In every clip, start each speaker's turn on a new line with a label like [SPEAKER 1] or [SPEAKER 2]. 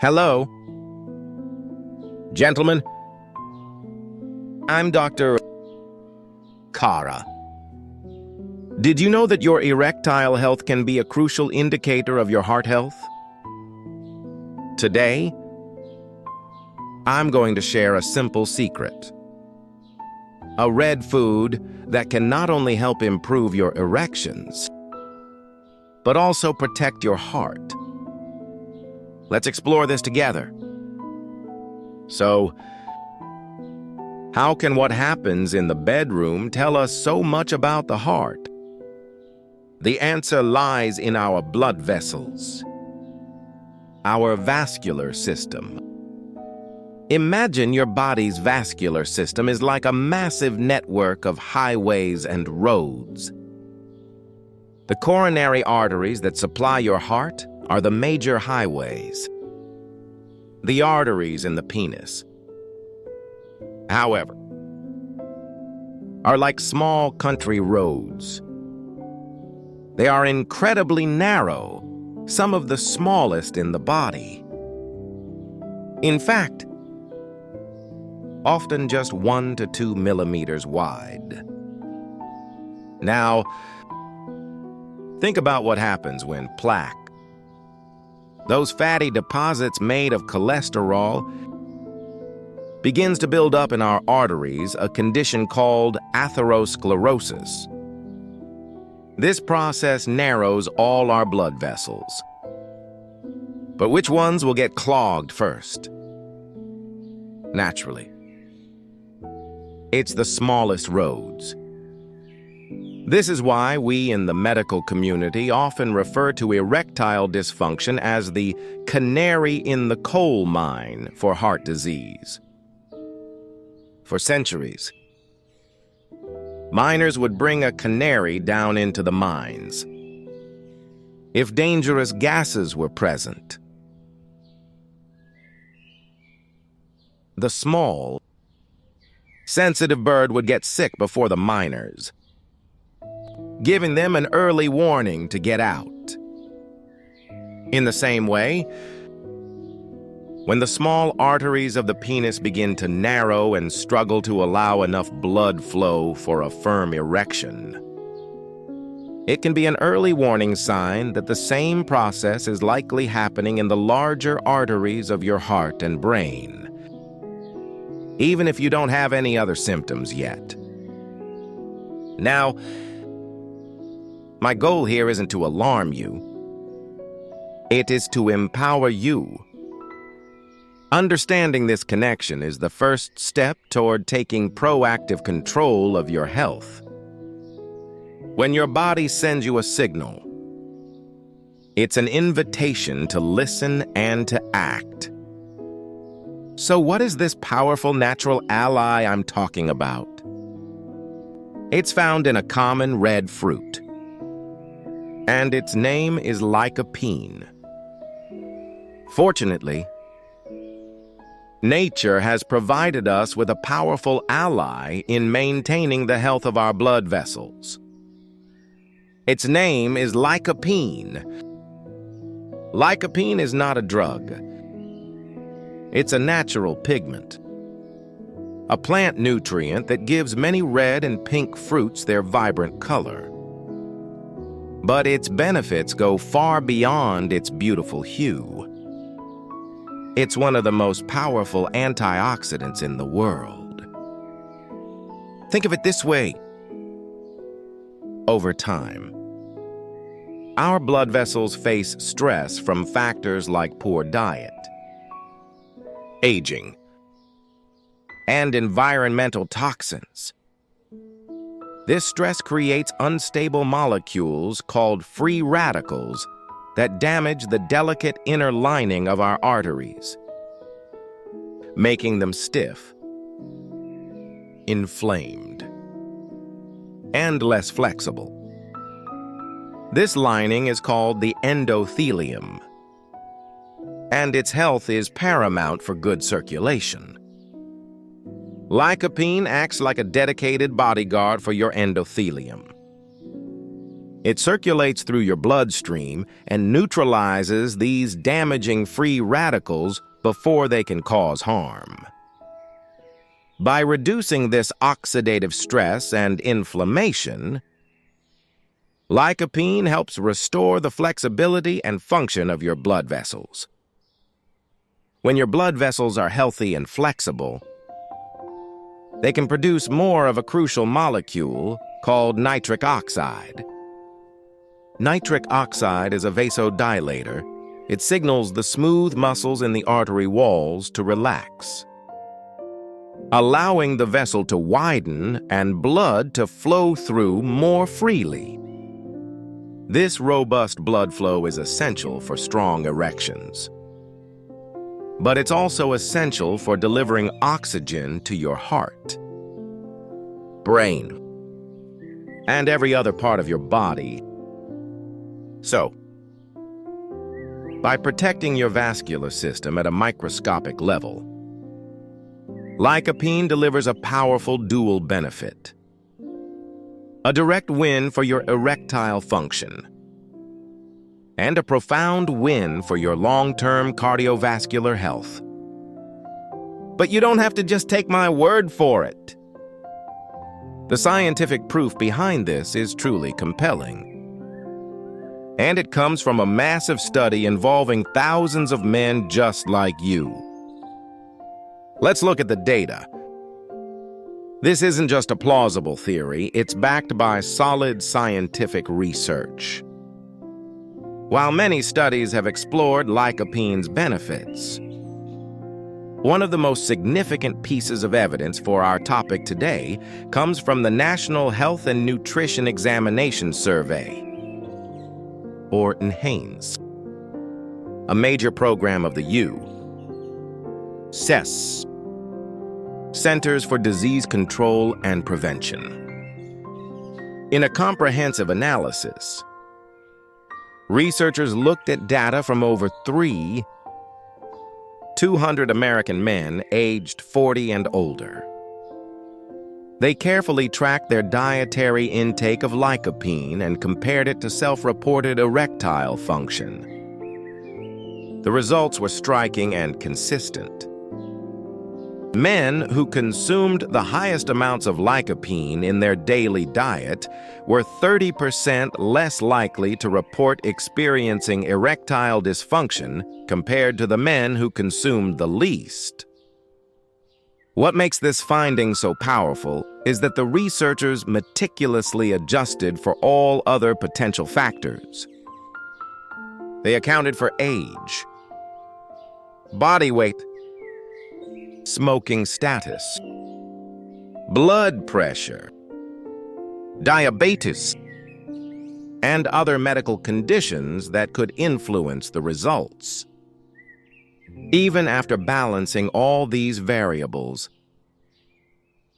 [SPEAKER 1] Hello. Gentlemen, I'm Dr. Kara. Did you know that your erectile health can be a crucial indicator of your heart health? Today, I'm going to share a simple secret. A red food that can not only help improve your erections, but also protect your heart. Let's explore this together. So, how can what happens in the bedroom tell us so much about the heart? The answer lies in our blood vessels, our vascular system. Imagine your body's vascular system is like a massive network of highways and roads. The coronary arteries that supply your heart are the major highways. The arteries in the penis, however, are like small country roads. They are incredibly narrow, some of the smallest in the body. In fact, often just 1 to 2 millimeters wide. Now, think about what happens when plaque, those fatty deposits made of cholesterol, begins to build up in our arteries, a condition called atherosclerosis. This process narrows all our blood vessels. But which ones will get clogged first? Naturally, it's the smallest roads. This is why we in the medical community often refer to erectile dysfunction as the canary in the coal mine for heart disease. For centuries, miners would bring a canary down into the mines if dangerous gases were present. The small, sensitive bird would get sick before the miners, giving them an early warning to get out. In the same way, when the small arteries of the penis begin to narrow and struggle to allow enough blood flow for a firm erection, it can be an early warning sign that the same process is likely happening in the larger arteries of your heart and brain, even if you don't have any other symptoms yet. Now, my goal here isn't to alarm you. It is to empower you. Understanding this connection is the first step toward taking proactive control of your health. When your body sends you a signal, it's an invitation to listen and to act. So what is this powerful natural ally I'm talking about? It's found in a common red fruit, and its name is Lycopene. Fortunately, nature has provided us with a powerful ally in maintaining the health of our blood vessels. Its name is Lycopene. Lycopene is not a drug. It's a natural pigment, a plant nutrient that gives many red and pink fruits their vibrant color. But its benefits go far beyond its beautiful hue. It's one of the most powerful antioxidants in the world. Think of it this way. Over time, our blood vessels face stress from factors like poor diet, aging, and environmental toxins. This stress creates unstable molecules called free radicals that damage the delicate inner lining of our arteries, making them stiff, inflamed, and less flexible. This lining is called the endothelium, and its health is paramount for good circulation. Lycopene acts like a dedicated bodyguard for your endothelium. It circulates through your bloodstream and neutralizes these damaging free radicals before they can cause harm. By reducing this oxidative stress and inflammation, lycopene helps restore the flexibility and function of your blood vessels. When your blood vessels are healthy and flexible, they can produce more of a crucial molecule called nitric oxide. Nitric oxide is a vasodilator. It signals the smooth muscles in the artery walls to relax, allowing the vessel to widen and blood to flow through more freely. This robust blood flow is essential for strong erections. But it's also essential for delivering oxygen to your heart, brain, and every other part of your body. So, by protecting your vascular system at a microscopic level, lycopene delivers a powerful dual benefit. A direct win for your erectile function, and a profound win for your long-term cardiovascular health. But you don't have to just take my word for it. The scientific proof behind this is truly compelling. And it comes from a massive study involving thousands of men just like you. Let's look at the data. This isn't just a plausible theory, it's backed by solid scientific research. While many studies have explored lycopene's benefits, one of the most significant pieces of evidence for our topic today comes from the National Health and Nutrition Examination Survey, or NHANES, a major program of the CES, Centers for Disease Control and Prevention. In a comprehensive analysis, researchers looked at data from over 200 American men aged 40 and older. They carefully tracked their dietary intake of lycopene and compared it to self-reported erectile function. The results were striking and consistent. Men who consumed the highest amounts of lycopene in their daily diet were 30% less likely to report experiencing erectile dysfunction compared to the men who consumed the least. What makes this finding so powerful is that the researchers meticulously adjusted for all other potential factors. They accounted for age, body weight, smoking status, blood pressure, diabetes, and other medical conditions that could influence the results. Even after balancing all these variables,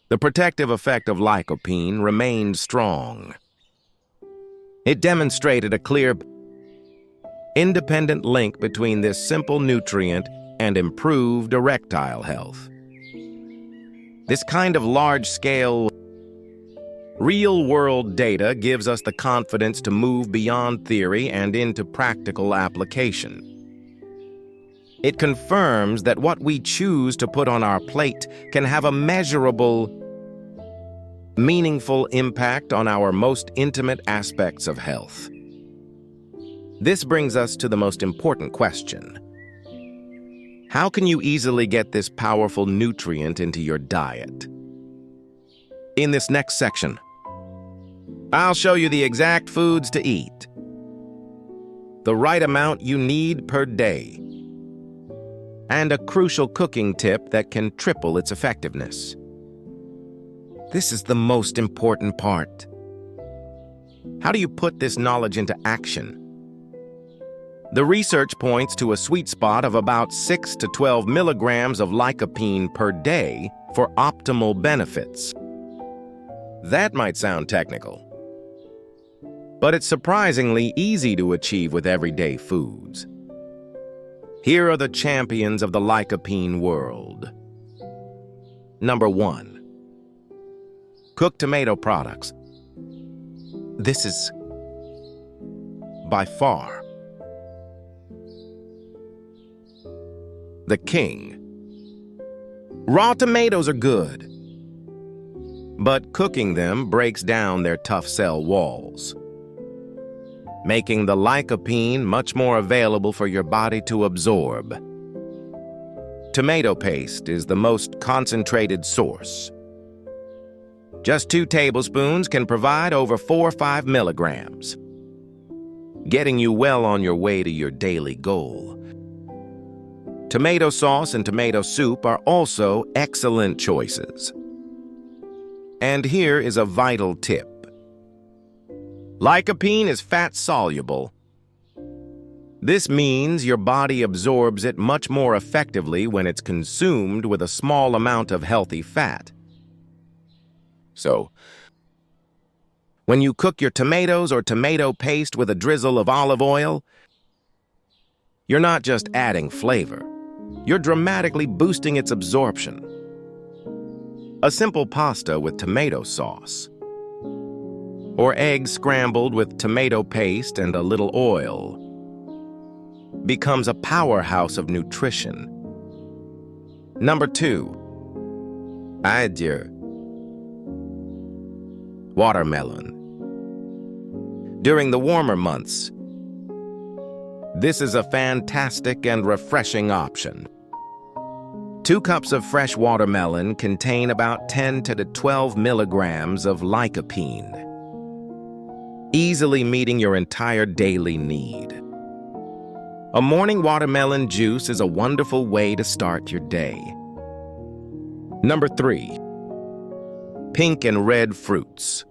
[SPEAKER 1] the protective effect of lycopene remained strong. It demonstrated a clear, independent link between this simple nutrient and improved erectile health. This kind of large-scale, real-world data gives us the confidence to move beyond theory and into practical application. It confirms that what we choose to put on our plate can have a measurable, meaningful impact on our most intimate aspects of health. This brings us to the most important question. How can you easily get this powerful nutrient into your diet? In this next section, I'll show you the exact foods to eat, the right amount you need per day, and a crucial cooking tip that can triple its effectiveness. This is the most important part. How do you put this knowledge into action? The research points to a sweet spot of about 6 to 12 milligrams of lycopene per day for optimal benefits. That might sound technical, but it's surprisingly easy to achieve with everyday foods. Here are the champions of the lycopene world. Number 1. Cooked tomato products. This is by far. The king. Raw tomatoes are good, but cooking them breaks down their tough cell walls, making the lycopene much more available for your body to absorb. Tomato paste is the most concentrated source. Just 2 tablespoons can provide over 4 or 5 milligrams, getting you well on your way to your daily goal. Tomato sauce and tomato soup are also excellent choices. And here is a vital tip. Lycopene is fat-soluble. This means your body absorbs it much more effectively when it's consumed with a small amount of healthy fat. So, when you cook your tomatoes or tomato paste with a drizzle of olive oil, you're not just adding flavor, you're dramatically boosting its absorption. A simple pasta with tomato sauce, or eggs scrambled with tomato paste and a little oil, becomes a powerhouse of nutrition. Number 2. Adieu. Watermelon. During the warmer months, this is a fantastic and refreshing option. 2 cups of fresh watermelon contain about 10 to 12 milligrams of lycopene, easily meeting your entire daily need. A morning watermelon juice is a wonderful way to start your day. Number 3. Pink and red fruits.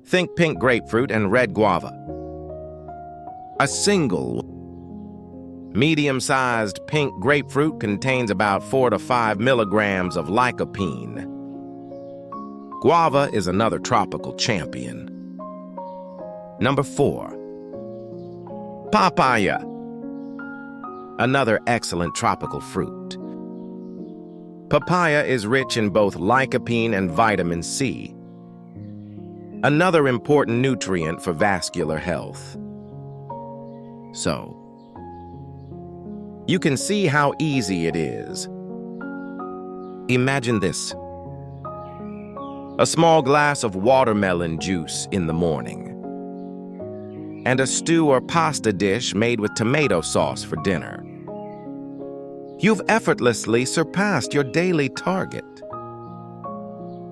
[SPEAKER 1] Think pink grapefruit and red guava. A single medium-sized pink grapefruit contains about 4 to 5 milligrams of lycopene. Guava is another tropical champion. Number 4. Papaya. Another excellent tropical fruit. Papaya is rich in both lycopene and vitamin C, another important nutrient for vascular health. So, you can see how easy it is. Imagine this: a small glass of watermelon juice in the morning, and a stew or pasta dish made with tomato sauce for dinner. You've effortlessly surpassed your daily target.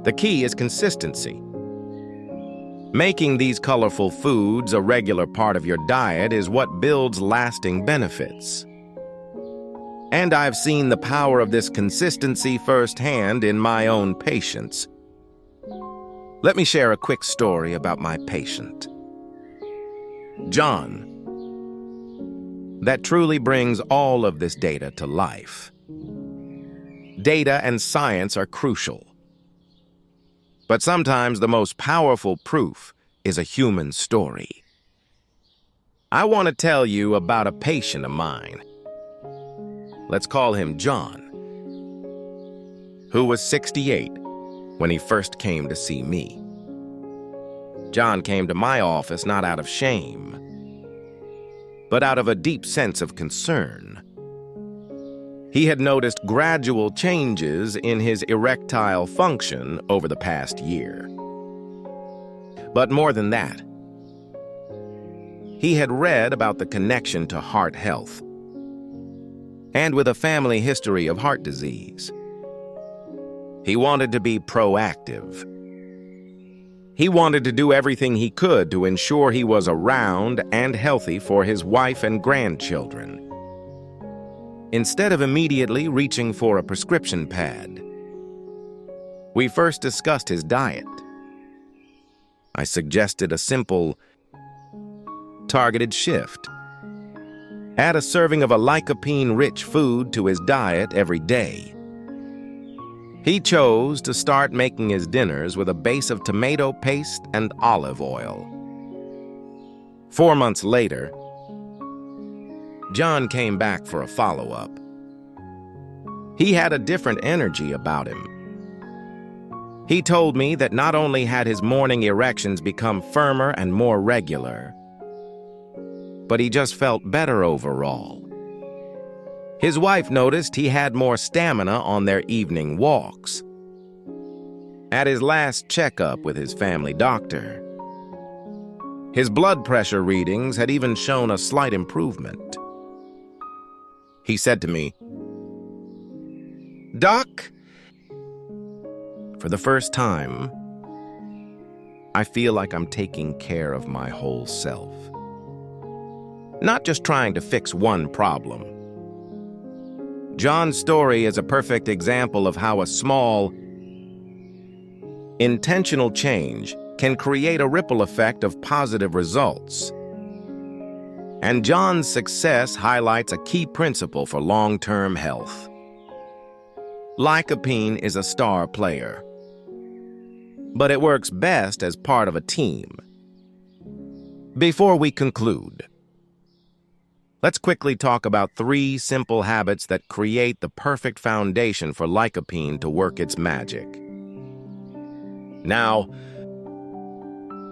[SPEAKER 1] The key is consistency. Making these colorful foods a regular part of your diet is what builds lasting benefits. And I've seen the power of this consistency firsthand in my own patients. Let me share a quick story about my patient, John, that truly brings all of this data to life. Data and science are crucial, but sometimes the most powerful proof is a human story. I want to tell you about a patient of mine. Let's call him John, who was 68 when he first came to see me. John came to my office not out of shame, but out of a deep sense of concern. He had noticed gradual changes in his erectile function over the past year. But more than that, he had read about the connection to heart health. And with a family history of heart disease, he wanted to be proactive. He wanted to do everything he could to ensure he was around and healthy for his wife and grandchildren. Instead of immediately reaching for a prescription pad, we first discussed his diet. I suggested a simple, targeted shift. Add a serving of a lycopene-rich food to his diet every day. He chose to start making his dinners with a base of tomato paste and olive oil. 4 months later, John came back for a follow-up. He had a different energy about him. He told me that not only had his morning erections become firmer and more regular, but he just felt better overall. His wife noticed he had more stamina on their evening walks. At his last checkup with his family doctor, his blood pressure readings had even shown a slight improvement. He said to me, "Doc, for the first time, I feel like I'm taking care of my whole self. Not just trying to fix one problem." John's story is a perfect example of how a small, intentional change can create a ripple effect of positive results. And John's success highlights a key principle for long-term health. Lycopene is a star player, but it works best as part of a team. Before we conclude, let's quickly talk about 3 simple habits that create the perfect foundation for Lycopene to work its magic. Now,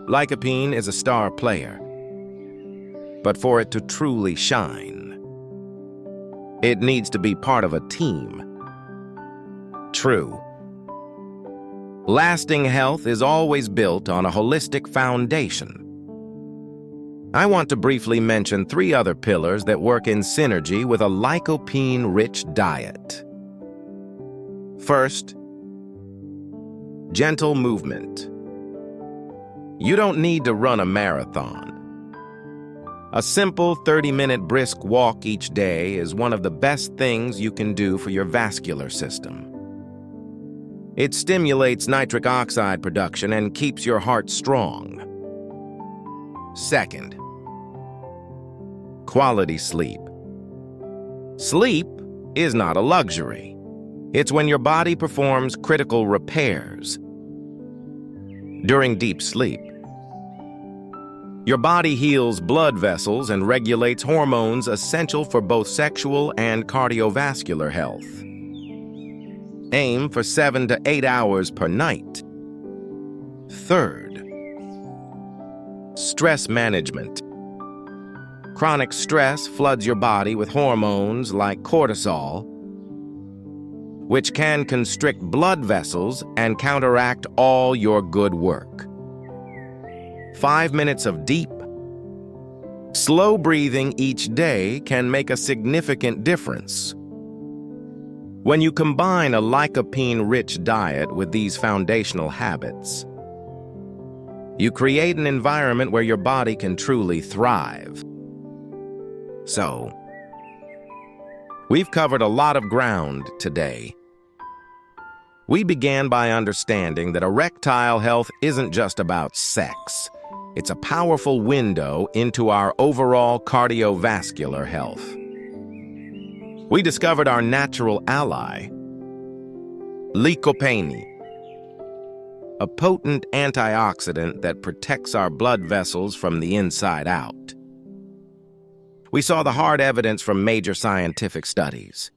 [SPEAKER 1] Lycopene is a star player, but for it to truly shine, it needs to be part of a team. True. Lasting health is always built on a holistic foundation. I want to briefly mention 3 other pillars that work in synergy with a lycopene-rich diet. First, gentle movement. You don't need to run a marathon. A simple 30-minute brisk walk each day is one of the best things you can do for your vascular system. It stimulates nitric oxide production and keeps your heart strong. Second, quality sleep. Sleep is not a luxury. It's when your body performs critical repairs. During deep sleep, your body heals blood vessels and regulates hormones essential for both sexual and cardiovascular health. Aim for 7 to 8 hours per night. Third, stress management. Chronic stress floods your body with hormones like cortisol, which can constrict blood vessels and counteract all your good work. 5 minutes of deep, slow breathing each day can make a significant difference. When you combine a lycopene-rich diet with these foundational habits, you create an environment where your body can truly thrive. So, we've covered a lot of ground today. We began by understanding that erectile health isn't just about sex. It's a powerful window into our overall cardiovascular health. We discovered our natural ally, Lycopene, a potent antioxidant that protects our blood vessels from the inside out. We saw the hard evidence from major scientific studies.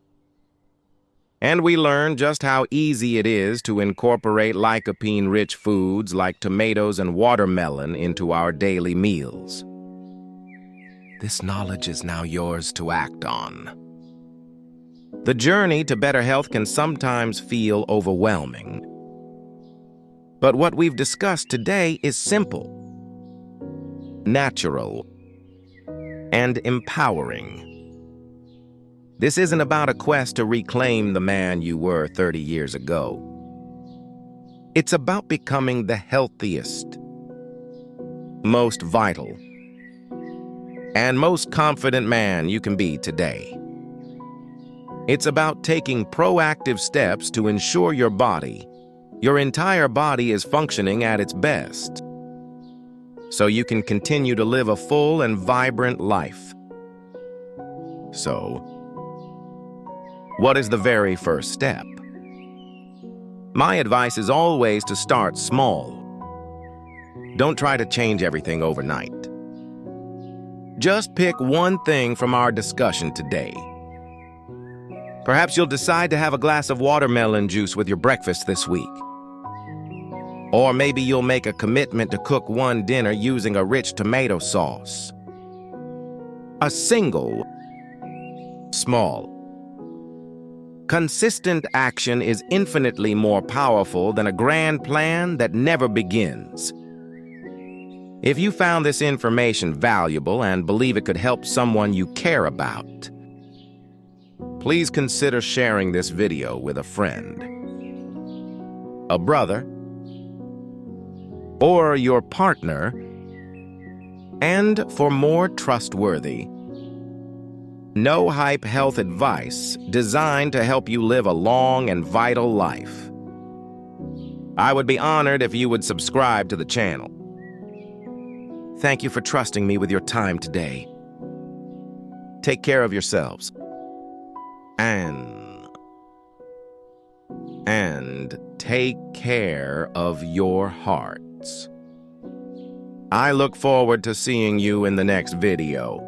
[SPEAKER 1] And we learned just how easy it is to incorporate lycopene-rich foods like tomatoes and watermelon into our daily meals. This knowledge is now yours to act on. The journey to better health can sometimes feel overwhelming. But what we've discussed today is simple, natural, and empowering. This isn't about a quest to reclaim the man you were 30 years ago. It's about becoming the healthiest, most vital, and most confident man you can be today. It's about taking proactive steps to ensure your entire body is functioning at its best, so you can continue to live a full and vibrant life. So, what is the very first step? My advice is always to start small. Don't try to change everything overnight. Just pick one thing from our discussion today. Perhaps you'll decide to have a glass of watermelon juice with your breakfast this week. Or maybe you'll make a commitment to cook one dinner using a rich tomato sauce. A single, small, consistent action is infinitely more powerful than a grand plan that never begins. If you found this information valuable and believe it could help someone you care about, please consider sharing this video with a friend, a brother, or your partner. And for more trustworthy, no-hype health advice designed to help you live a long and vital life, I would be honored if you would subscribe to the channel. Thank you for trusting me with your time today. Take care of yourselves. And take care of your hearts. I look forward to seeing you in the next video.